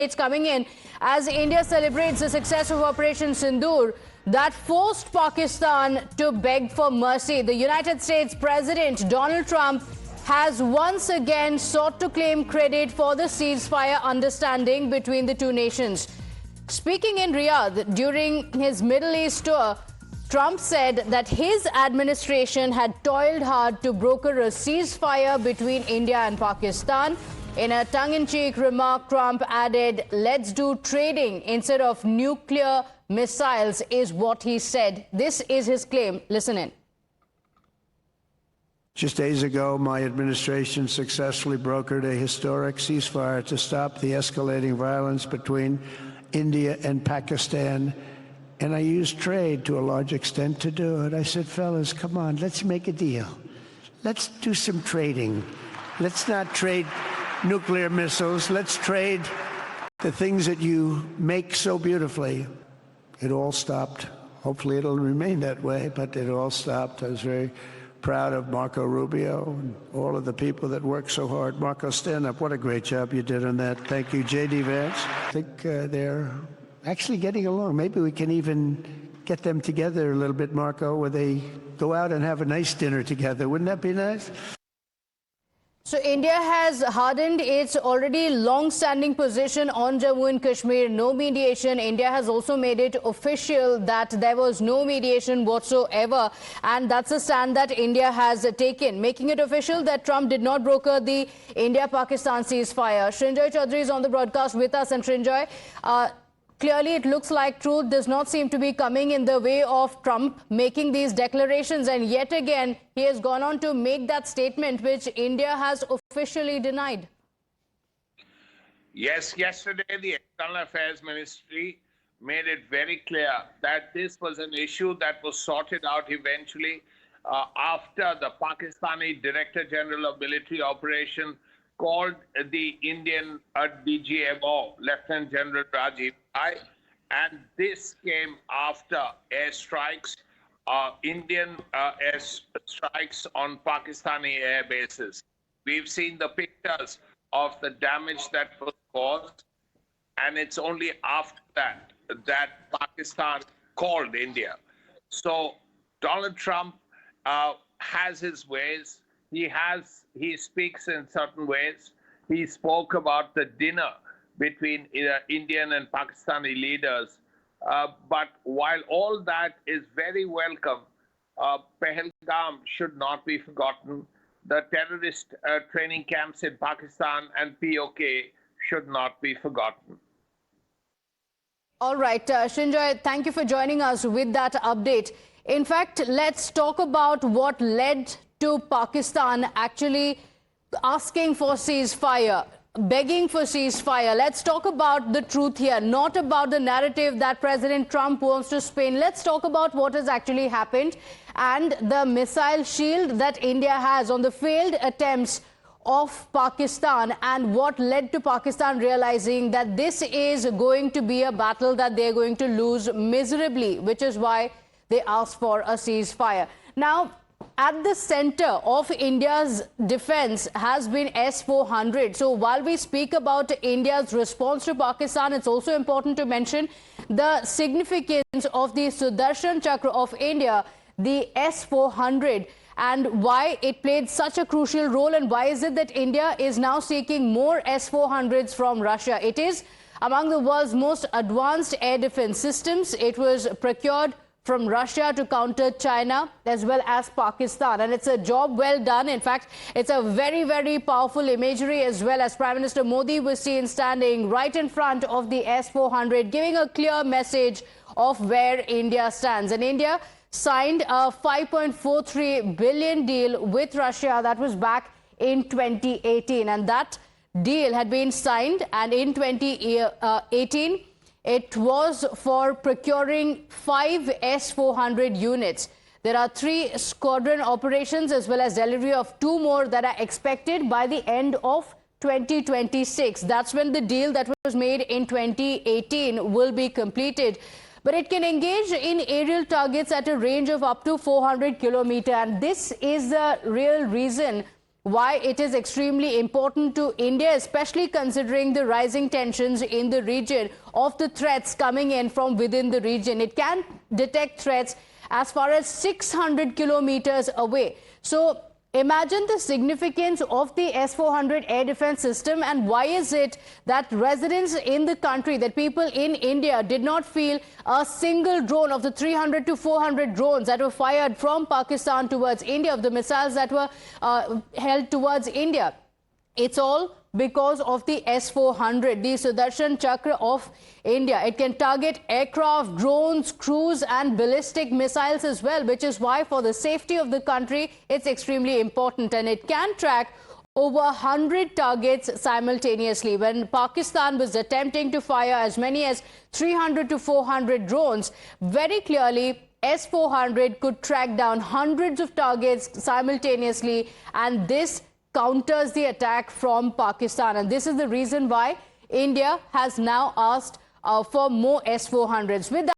It's coming in as India celebrates the success of Operation Sindoor that forced Pakistan to beg for mercy. The United States President Donald Trump has once again sought to claim credit for the ceasefire understanding between the two nations. Speaking in Riyadh during his Middle East tour, Trump said that his administration had toiled hard to broker a ceasefire between India and Pakistan. In a tongue-in-cheek remark, Trump added, "Let's do trading instead of nuclear missiles," is what he said. This is his claim. Listen in. Just days ago, my administration successfully brokered a historic ceasefire to stop the escalating violence between India and Pakistan. And I used trade to a large extent to do it. I said, fellas, come on, let's make a deal. Let's do some trading. Let's not trade nuclear missiles. Let's trade the things that you make so beautifully. It all stopped. Hopefully it'll remain that way, but it all stopped. I was very proud of Marco Rubio and all of the people that worked so hard. Marco, stand up. What a great job you did on that. Thank you, J.D. Vance. I think they're actually getting along. Maybe we can even get them together a little bit, Marco, where they go out and have a nice dinner together. Wouldn't that be nice? So India has hardened its already long-standing position on Jammu and Kashmir, no mediation. India has also made it official that there was no mediation whatsoever. And that's a stand that India has taken, making it official that Trump did not broker the India-Pakistan ceasefire. Srinjoy Chaudhary is on the broadcast with us. And Srinjoy, clearly, it looks like truth does not seem to be coming in the way of Trump making these declarations. And yet again, he has gone on to make that statement, which India has officially denied. Yes, yesterday, the External Affairs Ministry made it very clear that this was an issue that was sorted out eventually after the Pakistani Director General of Military Operations called the Indian DGMO, Lieutenant General Rajiv Rai, and this came after airstrikes, Indian airstrikes on Pakistani air bases. We've seen the pictures of the damage that was caused, and it's only after that that Pakistan called India. So Donald Trump has his ways. He speaks in certain ways. He spoke about the dinner between Indian and Pakistani leaders. But while all that is very welcome, Pahalgam should not be forgotten. The terrorist training camps in Pakistan and POK should not be forgotten. All right, Srinjoy, thank you for joining us with that update. In fact, let's talk about what led to Pakistan actually asking for ceasefire, begging for ceasefire. Let's talk about the truth here, not about the narrative that President Trump wants to spin. Let's talk about what has actually happened and the missile shield that India has on the failed attempts of Pakistan and what led to Pakistan realizing that this is going to be a battle that they're going to lose miserably, which is why they asked for a ceasefire. Now, at the center of India's defense has been S-400. So while we speak about India's response to Pakistan, it's also important to mention the significance of the Sudarshan Chakra of India, the S-400, and why it played such a crucial role, and why is it that India is now seeking more S-400s from Russia. It is among the world's most advanced air defense systems. It was procured from Russia to counter China as well as Pakistan. And it's a job well done. In fact, it's a very, very powerful imagery as well, as Prime Minister Modi was seen standing right in front of the S-400, giving a clear message of where India stands. And India signed a $5.43 billion deal with Russia that was back in 2018. And that deal had been signed, and in 2018, it was for procuring 5 S-400 units. There are 3 squadron operations as well as delivery of 2 more that are expected by the end of 2026. That's when the deal that was made in 2018 will be completed. But it can engage in aerial targets at a range of up to 400 kilometers. And this is the real reason why it is extremely important to India, especially considering the rising tensions in the region of the threats coming in from within the region. It can detect threats as far as 600 kilometers away. So imagine the significance of the S-400 air defense system, and why is it that residents in the country, that people in India did not feel a single drone of the 300 to 400 drones that were fired from Pakistan towards India, of the missiles that were held towards India. It's all because of the S-400, the Sudarshan Chakra of India. It can target aircraft, drones, cruise and ballistic missiles as well, which is why for the safety of the country, it's extremely important. And it can track over 100 targets simultaneously. When Pakistan was attempting to fire as many as 300 to 400 drones, very clearly S-400 could track down hundreds of targets simultaneously, and this counters the attack from Pakistan. And this is the reason why India has now asked for more S-400s. With that,